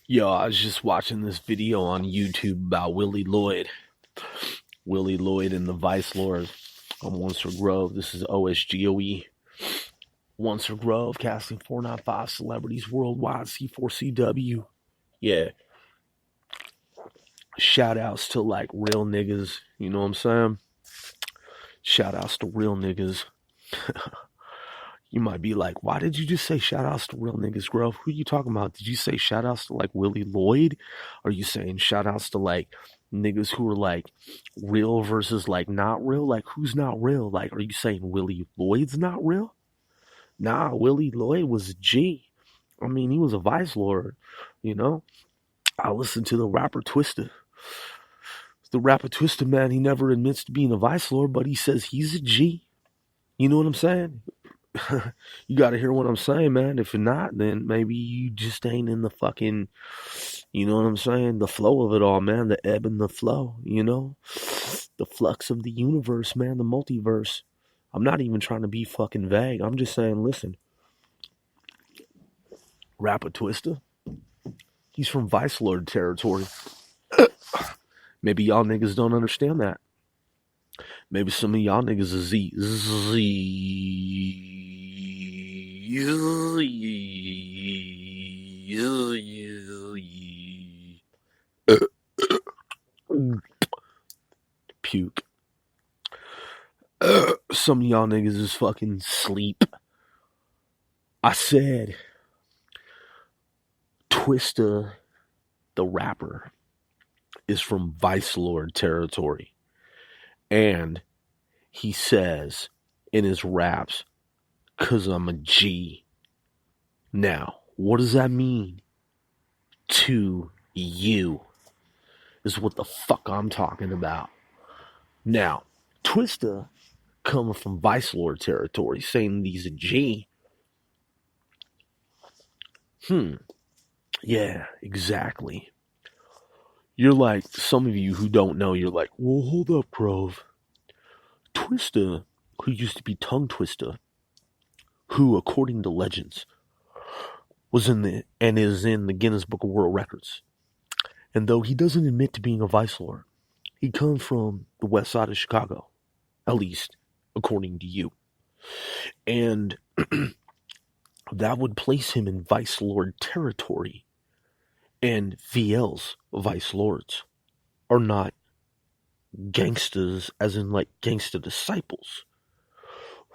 Yo, I was just watching this video on YouTube about Willie Lloyd. Willie Lloyd and the Vice Lord on Once Grove. This is OSGOE. Once Grove, casting 495 celebrities worldwide, C4CW. Yeah. Shout outs to like real niggas. You know what I'm saying? Shout outs to real niggas. You might be like, why did you just say shout outs to real niggas, Grove? Who are you talking about? Did you say shout outs to like Willie Lloyd? Or are you saying shout outs to like niggas who are like real versus like not real? Like who's not real? Like, are you saying Willie Lloyd's not real? Nah, Willie Lloyd was a G. I mean, he was a Vice Lord, you know? I listened to the rapper Twista. The rapper Twista, man, he never admits to being a Vice Lord, but he says he's a G. You know what I'm saying? You got to hear what I'm saying, man. If you're not, then maybe you just ain't in the fucking, you know what I'm saying? The flow of it all, man. The ebb and the flow, you know? The flux of the universe, man. The multiverse. I'm not even trying to be fucking vague. I'm just saying, listen. Rapper Twista, he's from Vice Lord territory. Maybe y'all niggas don't understand that. Maybe some of y'all niggas is puke. Some of y'all niggas is fucking sleep. I said Twista, the rapper, is from Vice Lord territory. And he says in his raps, 'cause I'm a G. Now, what does that mean to you? Is what the fuck I'm talking about. Now, Twista coming from Vice Lord territory saying that he's a G. Yeah, exactly. You're like, some of you who don't know, you're like, well, hold up, Grove. Twista, who used to be Tongue Twista, who, according to legends, was in the and is in the Guinness Book of World Records. And though he doesn't admit to being a Vice Lord, he comes from the west side of Chicago, at least according to you. And that would place him in Vice Lord territory. And VL's Vice Lords are not gangsters, as in like gangster disciples.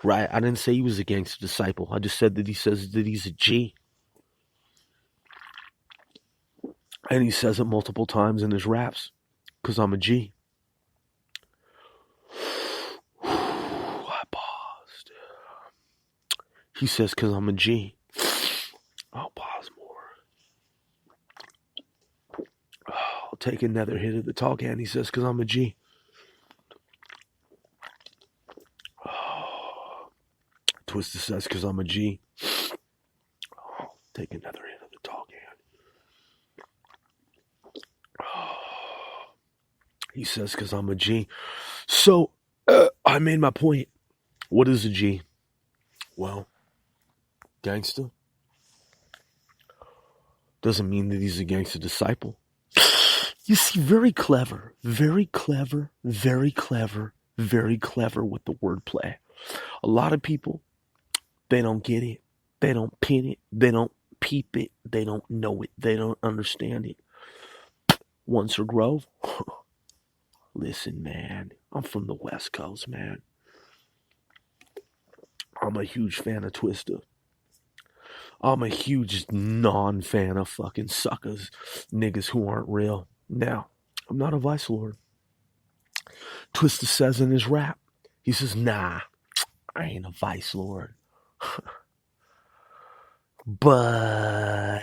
Right? I didn't say he was a gangster disciple. I just said that he says that he's a G. And he says it multiple times in his raps. 'Cause I'm a G. I paused. He says 'cause I'm a G. I'll pause more. I'll take another hit of the tall can. He says 'cause I'm a G. Twista says 'cause I'm a G. I'll take another hit of the tall can. He says 'cause I'm a G. So, I made my point. What is a G? Well, gangster. Doesn't mean that he's a gangster disciple. You see, very clever, very clever, very clever, very clever with the wordplay. A lot of people, they don't get it. They don't pin it. They don't peep it. They don't know it. They don't understand it. Once Grove, listen, man, I'm from the West Coast, man. I'm a huge fan of Twista. I'm a huge non-fan of fucking suckers, niggas who aren't real. Now, I'm not a Vice Lord. Twista says in his rap, he says, nah, I ain't a Vice Lord. But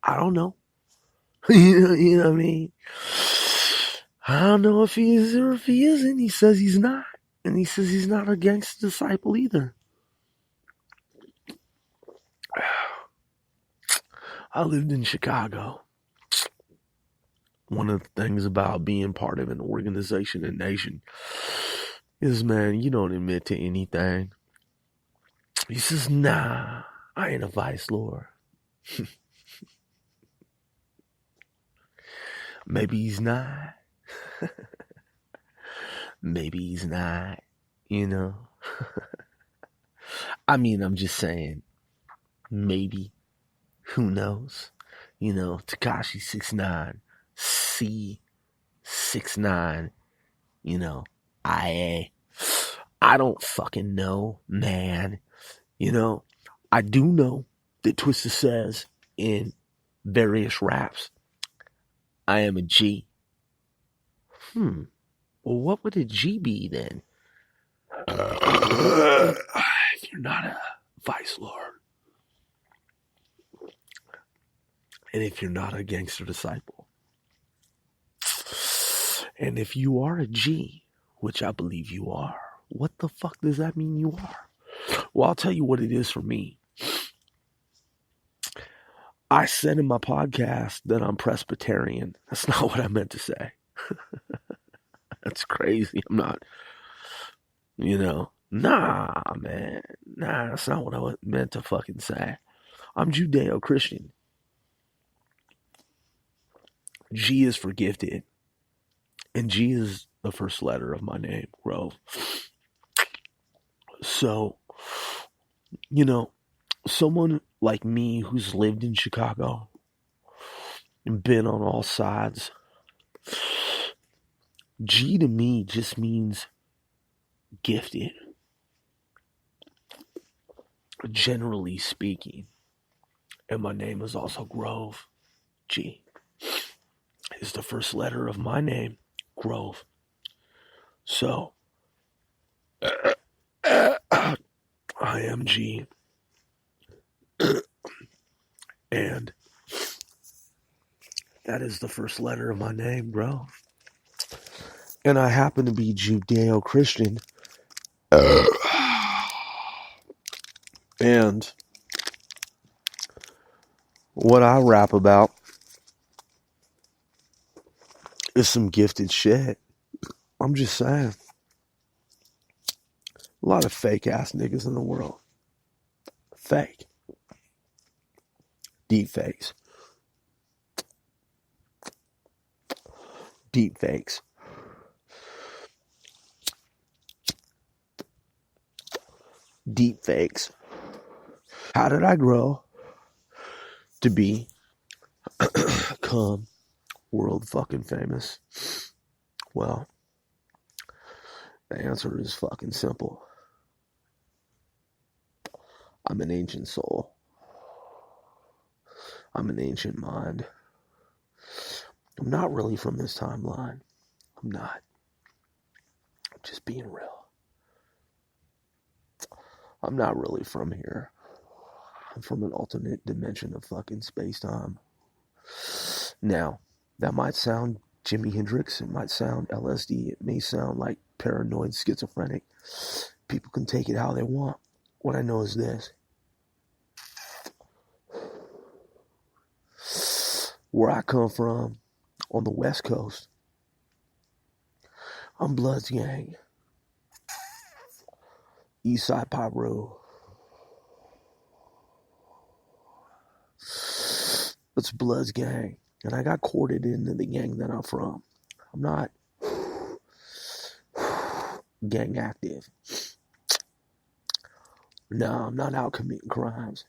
I don't know. You know what I mean? I don't know if he is or if he isn't. He says he's not. And he says he's not a gangster disciple either. I lived in Chicago. One of the things about being part of an organization and nation is, man, you don't admit to anything. He says, nah, I ain't a Vice Lord. Maybe he's not. Maybe he's not, you know. I mean, I'm just saying, maybe. Who knows? You know, Tekashi 6ix9ine, C 6ix9ine, you know, IA. I don't fucking know, man. You know, I do know that Twista says in various raps, I am a G. Well, what would a G be then? If you're not a vice lord, and if you're not a gangster disciple, and if you are a G, which I believe you are, what the fuck does that mean you are? Well, I'll tell you what it is for me. I said in my podcast that I'm Presbyterian. That's not what I meant to say. That's crazy. I'm not, you know. Nah, man. Nah, that's not what I meant to fucking say. I'm Judeo-Christian. G is for gifted. And G is the first letter of my name, Grove. So, you know, someone like me who's lived in Chicago and been on all sides, G to me just means gifted, generally speaking. And my name is also Grove. G is the first letter of my name, Grove. So, I am G. And that is the first letter of my name, Grove. And I happen to be Judeo-Christian. And what I rap about is some gifted shit. I'm just saying. A lot of fake ass niggas in the world. Fake. Deep fakes. Deep fakes. Deep fakes. How did I grow to become world fucking famous? Well, the answer is fucking simple. I'm an ancient soul. I'm an ancient mind. I'm not really from this timeline. I'm not. I'm just being real. I'm not really from here. I'm from an alternate dimension of fucking space-time. Now, that might sound Jimi Hendrix. It might sound LSD. It may sound like paranoid schizophrenic. People can take it how they want. What I know is this. Where I come from, on the West Coast, I'm Bloods Gang. Eastside Pyro. It's Bloods Gang. And I got courted into the gang that I'm from. I'm not gang active. No, I'm not out committing crimes.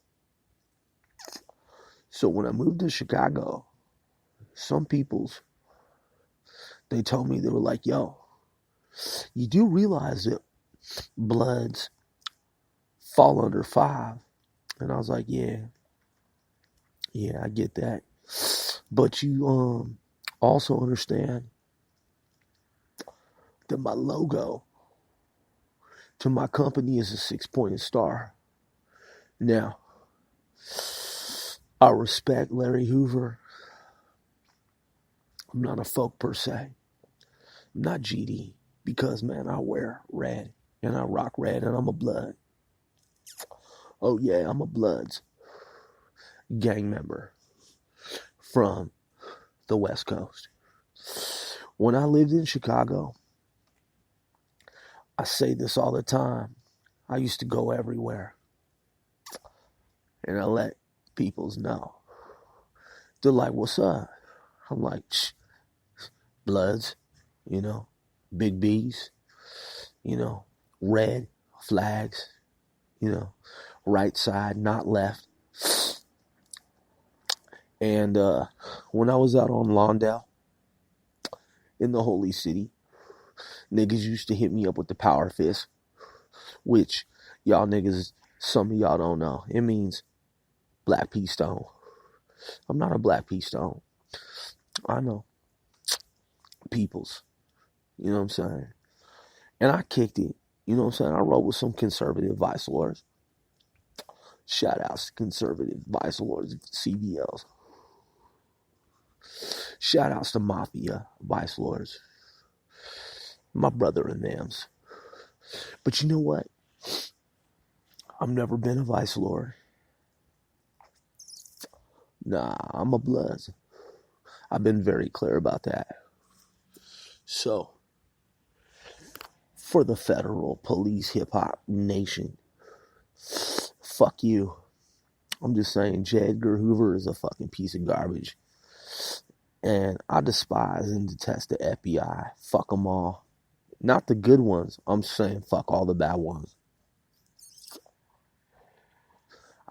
So when I moved to Chicago, some peoples, they told me, they were like, yo, you do realize that Bloods fall under 5. And I was like, yeah, I get that. But you also understand that my logo to my company is a 6-pointed star. Now, I respect Larry Hoover. I'm not a folk per se. I'm not GD because, man, I wear red and I rock red and I'm a Blood. Oh, yeah, I'm a Bloods gang member from the West Coast. When I lived in Chicago, I say this all the time. I used to go everywhere. And I let Peoples know. They're like, what's up? I'm like, Bloods, you know, big B's, you know, red flags, you know, right side, not left. And when I was out on Lawndale in the Holy City, niggas used to hit me up with the power fist, which y'all niggas, some of y'all don't know. It means black pea stone. I'm not a black pea stone. I know. Peoples. You know what I'm saying? And I kicked it. You know what I'm saying? I rode with some conservative vice lords. Shout outs to conservative vice lords, CBLs. Shout outs to mafia vice lords. My brother and them's. But you know what? I've never been a vice lord. Nah, I'm a Bloods. I've been very clear about that. So, for the federal police hip hop nation, fuck you. I'm just saying, J. Edgar Hoover is a fucking piece of garbage. And I despise and detest the FBI. Fuck them all. Not the good ones. I'm saying fuck all the bad ones.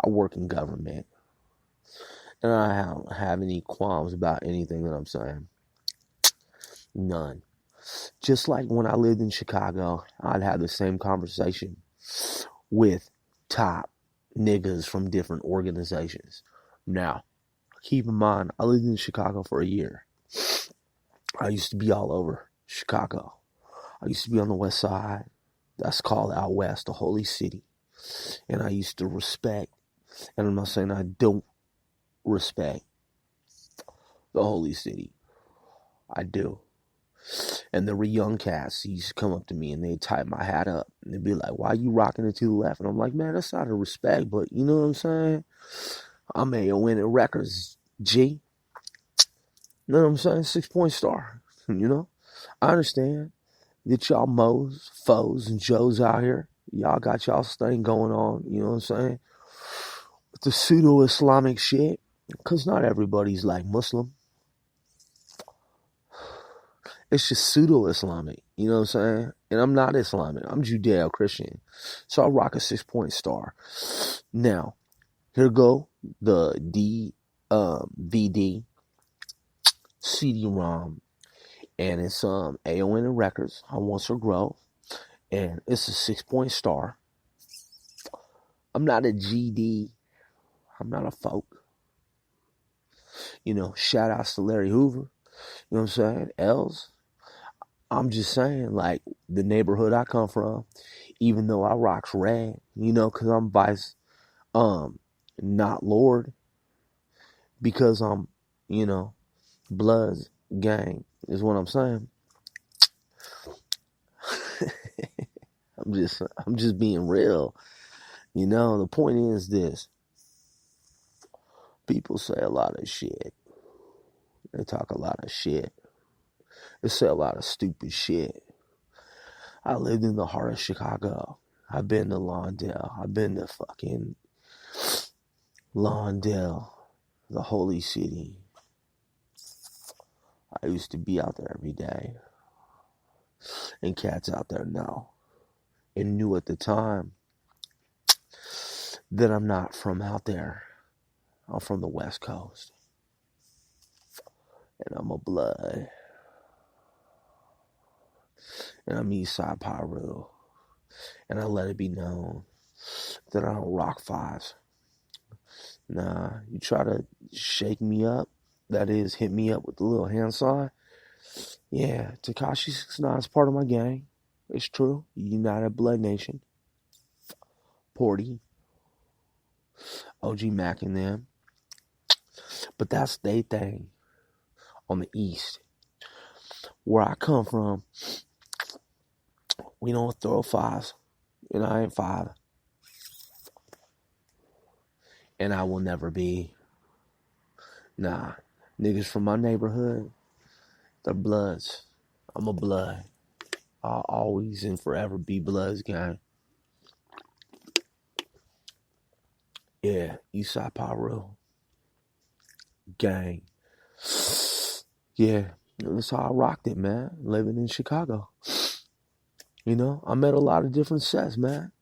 I work in government. And I don't have any qualms about anything that I'm saying. None. Just like when I lived in Chicago, I'd have the same conversation with top niggas from different organizations. Now, keep in mind, I lived in Chicago for a year. I used to be all over Chicago. I used to be on the west side. That's called out west, the Holy City. And I used to respect, and I'm not saying I don't respect the Holy City. I do. And there were young cats who used to come up to me and they'd tie my hat up. And they'd be like, why are you rocking it to the left? And I'm like, man, that's out of respect. But you know what I'm saying? I'm AON at Records, G. You know what I'm saying? 6-point star. You know? I understand that y'all mo's, foes, and Joes out here. Y'all got y'all's thing going on. You know what I'm saying? With the pseudo-Islamic shit. Because not everybody's like Muslim. It's just pseudo-Islamic. You know what I'm saying? And I'm not Islamic. I'm Judeo-Christian. So I rock a 6-point star. Now, here go the DVD CD-ROM. And it's AON Records on Once Grove. And it's a 6-point star. I'm not a GD. I'm not a folk. You know, shout outs to Larry Hoover. You know what I'm saying? Els. I'm just saying, like, the neighborhood I come from, even though I rocks red, you know, because I'm vice, not Lord, because I'm, you know, Bloods gang is what I'm saying. I'm just being real. You know, the point is this. People say a lot of shit. They talk a lot of shit. They say a lot of stupid shit. I lived in the heart of Chicago. I've been to Lawndale. I've been to fucking Lawndale, the Holy City. I used to be out there every day. And cats out there know. And knew at the time that I'm not from out there. I'm from the West Coast. And I'm a Blood. And I'm Eastside Pyru. And I let it be known that I don't rock fives. Nah, you try to shake me up, that is, hit me up with the little hand sign. Yeah, Tekashi 6ix9ine is part of my gang. It's true. United Blood Nation. Porty. OG Mac and them. But that's their thing on the east. Where I come from, we don't throw fives. And I ain't 5. And I will never be. Nah. Niggas from my neighborhood, they're Bloods. I'm a Blood. I'll always and forever be Bloods gang. Yeah, Eastside Pyro gang. Yeah, that's how I rocked it, man. Living in Chicago. I met a lot of different sets, man.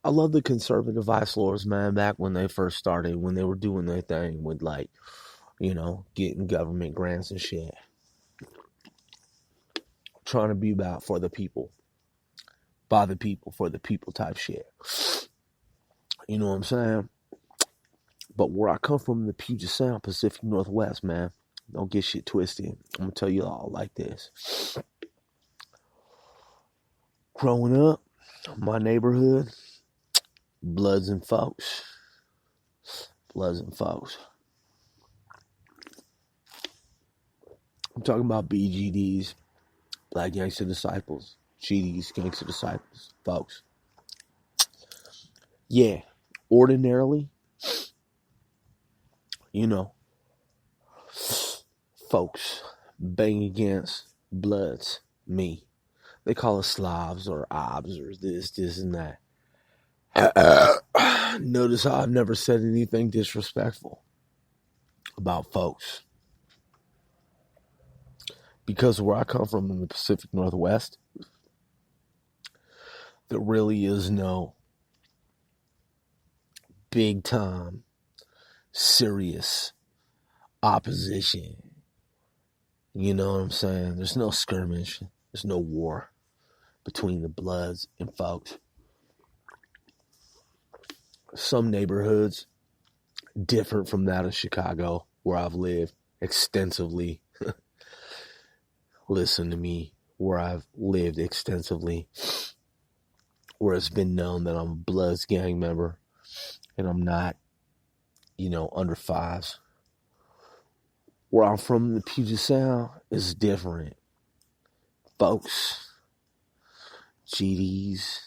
I love the conservative Vice Lords, man, back when they first started, when they were doing their thing with, like, getting government grants and shit. Trying to be about for the people, by the people, for the people type shit. You know what I'm saying? But where I come from, the Puget Sound, Pacific Northwest, man, don't get shit twisted. I'm going to tell you all like this. Growing up, my neighborhood, Bloods and folks. I'm talking about BGDs, Black Gangster Disciples, GDs, Gangster Disciples, folks. Yeah, ordinarily, folks bang against Bloods, me. They call us Slavs or Obs or this and that. Notice how I've never said anything disrespectful about folks. Because where I come from in the Pacific Northwest, there really is no big time, serious opposition. You know what I'm saying? There's no skirmish. There's no war between the Bloods and folks. Some neighborhoods different from that of Chicago, where I've lived extensively. Listen to me, where I've lived extensively, where it's been known that I'm a Bloods gang member and I'm not, under fives. Where I'm from, the Puget Sound, is different. Folks, GDs,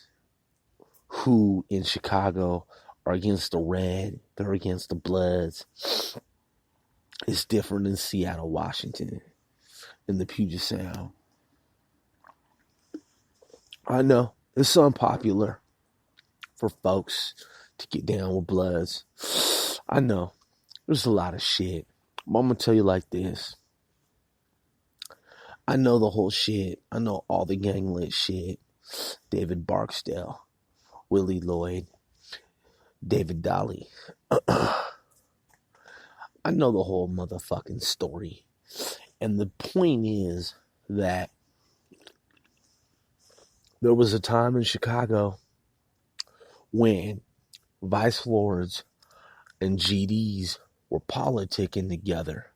who in Chicago are against the Red, they're against the Bloods. It's different in Seattle, Washington, in the Puget Sound. I know it's unpopular for folks to get down with Bloods. I know there's a lot of shit. But I'm going to tell you like this. I know the whole shit. I know all the ganglit shit. David Barksdale, Willie Lloyd, David Dolly. I know the whole motherfucking story. And the point is that there was a time in Chicago when Vice Lords and GDs were politicking together,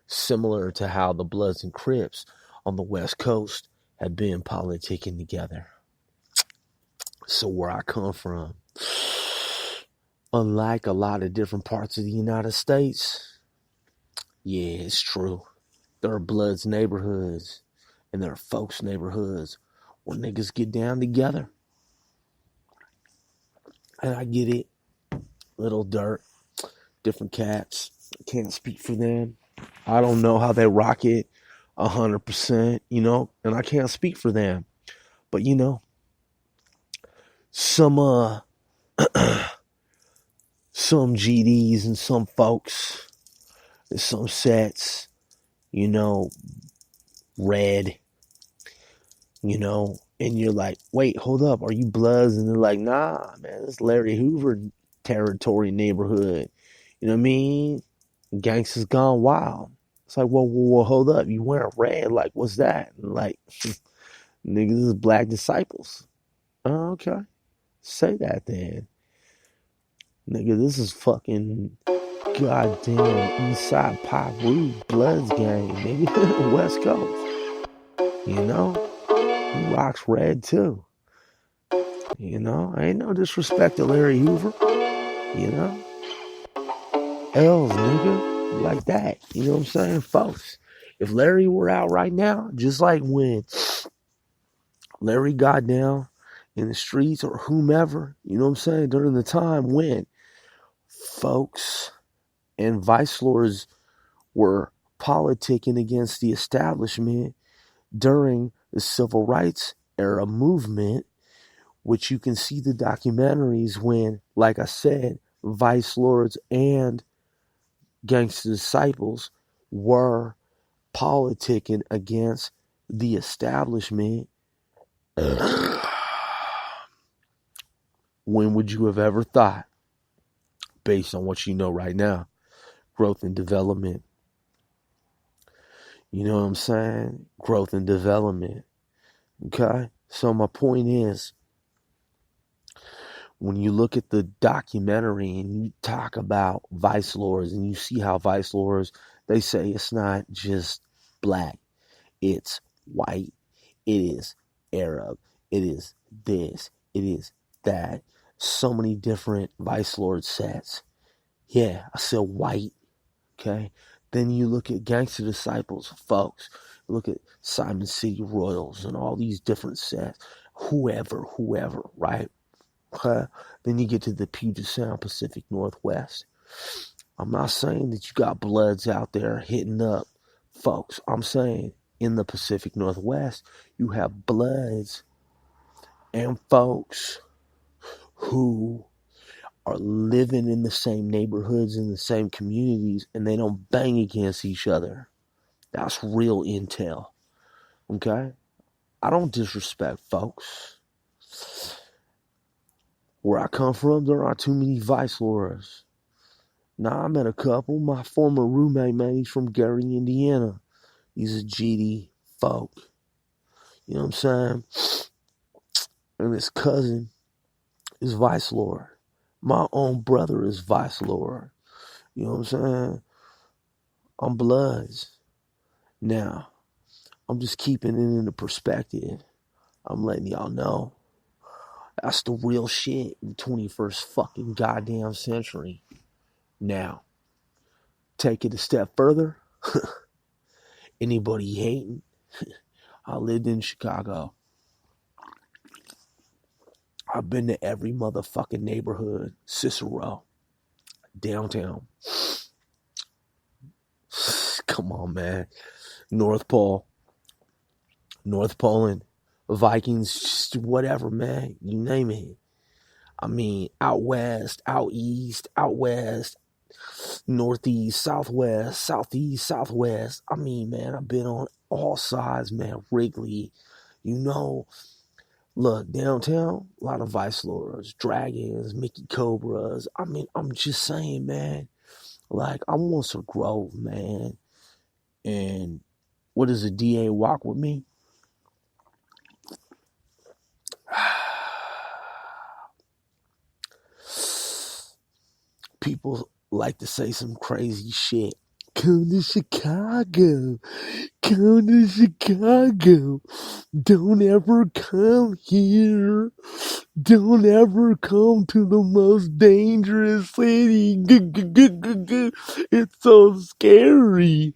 similar to how the Bloods and Crips on the West Coast had been politicking together. So where I come from, unlike a lot of different parts of the United States, yeah, it's true. There are Bloods neighborhoods and there are folks neighborhoods where niggas get down together. And I get it. Little Dirt, different cats. Can't speak for them. I don't know how they rock it 100%, and I can't speak for them. But, some GDs and some folks and some sets, Red, and you're like, wait, hold up, are you Bloods? And they're like, nah, man, it's Larry Hoover territory neighborhood. You know what I mean? Gangsters gone wild. It's like, well, hold up, you wearing red? Like, what's that? And like, niggas is Black Disciples. Oh, okay. Say that then. Nigga, this is fucking goddamn Eastside Pyro Bloods gang, nigga. West Coast. He rocks red too. Ain't no disrespect to Larry Hoover. L's, nigga. Like that. You know what I'm saying? Folks, if Larry were out right now, just like when Larry got down in the streets or whomever, you know what I'm saying, during the time when folks and Vice Lords were politicking against the establishment during the Civil Rights era movement, which you can see the documentaries when, like I said, vice lords and gangster disciples were politicking against the establishment, when would you have ever thought, based on what you know right now, growth and development? You know what I'm saying? Growth and development. Okay? So my point is, when you look at the documentary and you talk about vice lords and you see how vice lords, they say it's not just black, it's white, it is Arab, it is this, it is that. So many different vice lord sets. Yeah, I said white. Okay. Then you look at Gangster Disciples, folks. Look at Simon City Royals and all these different sets. Whoever, right? Then you get to the Puget Sound Pacific Northwest. I'm not saying that you got Bloods out there hitting up folks. I'm saying in the Pacific Northwest, you have Bloods and folks who are living in the same neighborhoods, in the same communities, and they don't bang against each other. That's real intel. Okay? I don't disrespect folks. Where I come from, there aren't too many vice lords. Now, I met a couple. My former roommate, man, he's from Gary, Indiana. He's a GD folk. You know what I'm saying? And his cousin is vice lord. My own brother is vice lord. You know what I'm saying? I'm Bloods. Now, I'm just keeping it in the perspective. I'm letting y'all know that's the real shit in the 21st fucking goddamn century. Now, take it a step further. Anybody hating? I lived in Chicago. I've been to every motherfucking neighborhood. Cicero. Downtown. Come on, man. North Pole. North Poland. Vikings. Just whatever, man. You name it. I mean, out west, out east, out west, northeast, southwest, southeast, southwest. I mean, man, I've been on all sides, man. Wrigley, you know. Look, downtown, a lot of vice lords, dragons, Mickey Cobras. I mean, I'm just saying, man. Like, I want some growth, man. And what does a DA walk with me? People like to say some crazy shit. Come to Chicago. Come to Chicago. Don't ever come here. Don't ever come to the most dangerous city. It's so scary.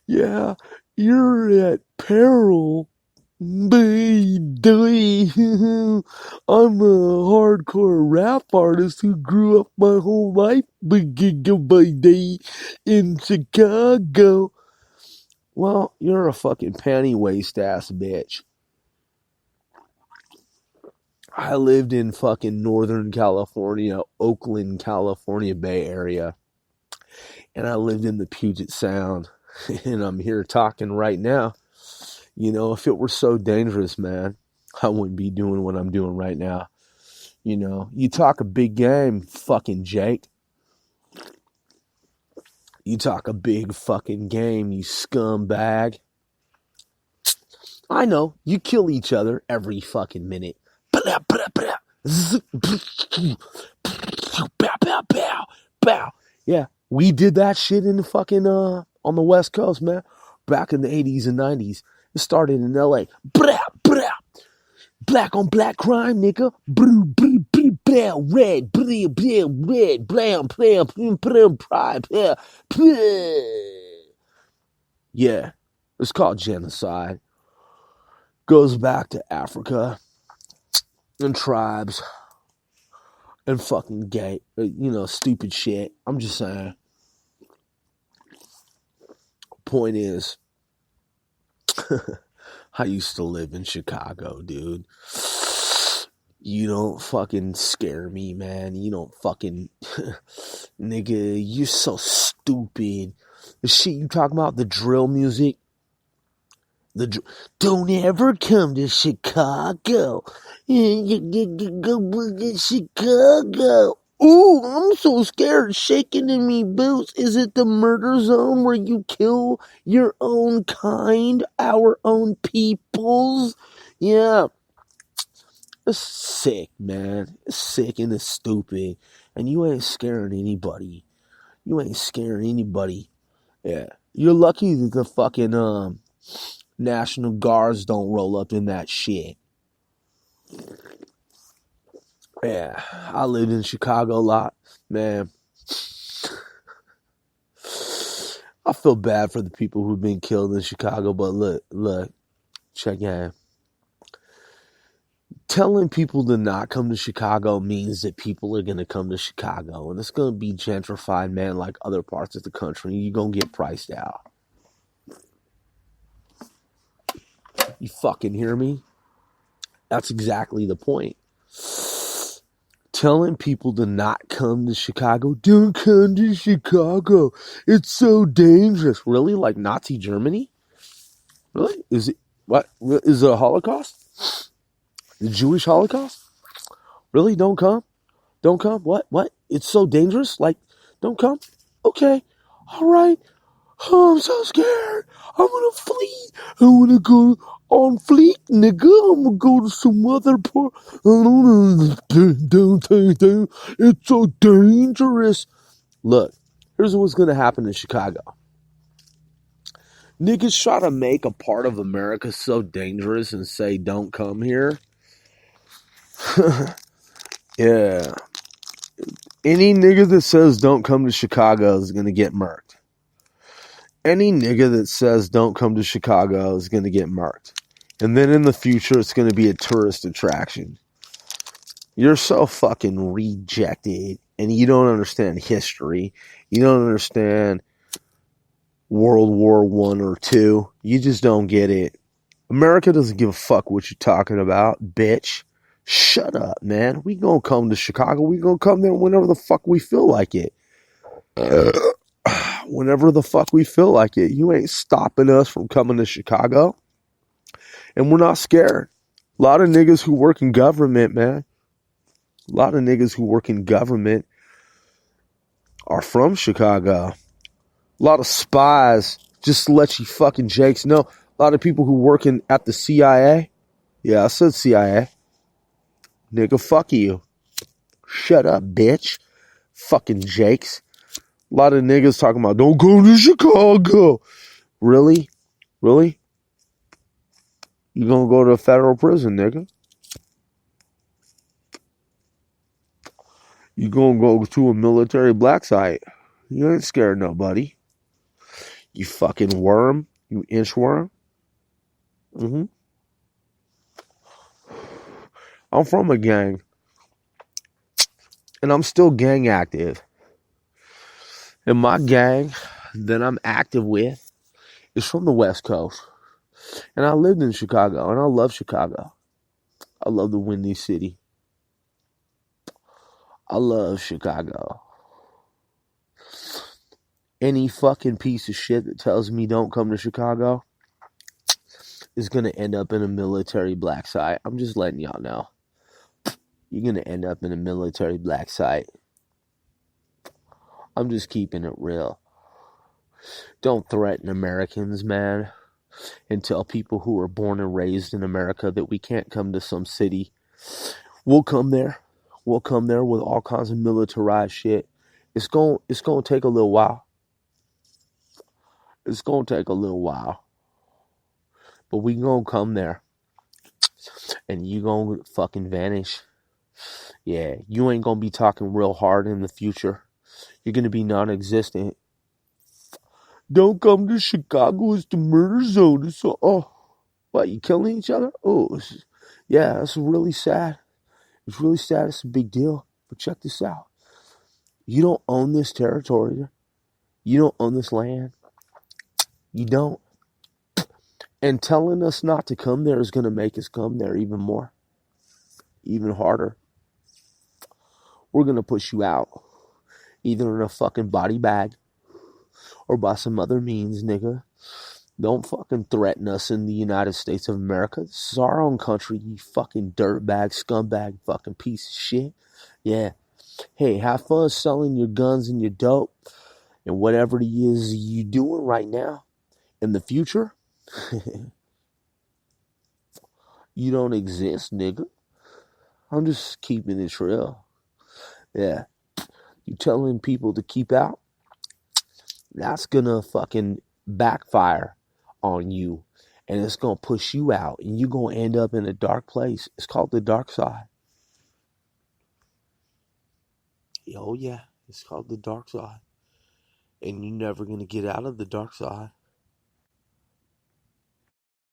Yeah, you're at peril. I'm a hardcore rap artist who grew up my whole life in Chicago. Well, you're a fucking panty waist ass bitch. I lived in fucking Northern California, Oakland, California, Bay Area. And I lived in the Puget Sound. And I'm here talking right now. You know, if it were so dangerous, man, I wouldn't be doing what I'm doing right now. You know, you talk a big game, fucking Jake. You talk a big fucking game, you scumbag. I know, you kill each other every fucking minute. Yeah, we did that shit in the fucking, on the West Coast, man. Back in the 80s and 90s. It started in LA. Black on black crime, nigga. Red, yeah, it's called genocide. Goes back to Africa and tribes and fucking gay, stupid shit. I'm just saying. Point is, I used to live in Chicago, dude. You don't fucking scare me, man. You don't fucking... Nigga, you're so stupid. The shit you talking about, the drill music. Don't ever come to Chicago. Go look at Chicago. Ooh, I'm so scared. Shaking in me boots. Is it the murder zone where you kill your own kind, our own peoples? Yeah. It's sick, man. It's sick and it's stupid. And you ain't scaring anybody. You ain't scaring anybody. Yeah. You're lucky that the fucking National Guards don't roll up in that shit. Yeah. I lived in Chicago a lot. Man. I feel bad for the people who've been killed in Chicago, but look, check it out. Telling people to not come to Chicago means that people are going to come to Chicago, and it's going to be gentrified, man, like other parts of the country. You're going to get priced out. You fucking hear me? That's exactly the point. Telling people to not come to Chicago. Don't come to Chicago. It's so dangerous. Really? Like Nazi Germany? Really? Is it, what? Is it a Holocaust? The Jewish Holocaust? Really? Don't come? Don't come? What? What? It's so dangerous? Like, don't come? Okay. All right. Oh, I'm so scared. I'm gonna flee. I wanna go on fleek, nigga. I'm gonna go to some other part. It's so dangerous. Look, here's what's gonna happen in Chicago. Niggas try to make a part of America so dangerous and say don't come here. Yeah. Any nigga that says don't come to Chicago is gonna get murked. Any nigga that says don't come to Chicago is going to get marked. And then in the future, it's going to be a tourist attraction. You're so fucking rejected, and you don't understand history. You don't understand World War I or II. You just don't get it. America doesn't give a fuck what you're talking about, bitch. Shut up, man. We gonna come to Chicago. We gonna come there whenever the fuck we feel like it. Whenever the fuck we feel like it. You ain't stopping us from coming to Chicago. And we're not scared. A lot of niggas who work in government, man. A lot of niggas who work in government are from Chicago. A lot of spies, just to let you fucking jakes know. A lot of people who work at the CIA. Yeah, I said CIA. Nigga, fuck you. Shut up, bitch. Fucking jakes. A lot of niggas talking about, don't go to Chicago. Really? Really? You gonna go to a federal prison, nigga. You gonna go to a military black site. You ain't scared of nobody. You fucking worm. You inchworm. I'm from a gang. And I'm still gang active. And my gang that I'm active with is from the West Coast. And I lived in Chicago, and I love Chicago. I love the Windy City. I love Chicago. Any fucking piece of shit that tells me don't come to Chicago is going to end up in a military black site. I'm just letting y'all know. You're going to end up in a military black site. I'm just keeping it real. Don't threaten Americans, man. And tell people who are born and raised in America that we can't come to some city. We'll come there. We'll come there with all kinds of militarized shit. It's going to take a little while. It's going to take a little while. But we going to come there. And you going to fucking vanish. Yeah, you ain't going to be talking real hard in the future. You're going to be non-existent. Don't come to Chicago. It's the murder zone. It's what, you killing each other? Oh, yeah, that's really sad. It's really sad. It's a big deal. But check this out. You don't own this territory. You don't own this land. You don't. And telling us not to come there is going to make us come there even more. even harder. We're gonna push you out, either in a fucking body bag or by some other means, nigga. Don't fucking threaten us in the United States of America. This is our own country, you fucking dirtbag, scumbag, fucking piece of shit. Yeah. Hey, have fun selling your guns and your dope and whatever it is you doing right now. In the future, you don't exist, nigga. I'm just keeping it real. Yeah. You telling people to keep out? That's gonna fucking backfire on you. And it's gonna push you out. And you're gonna end up in a dark place. It's called the dark side. Oh yeah, it's called the dark side. And you're never gonna get out of the dark side.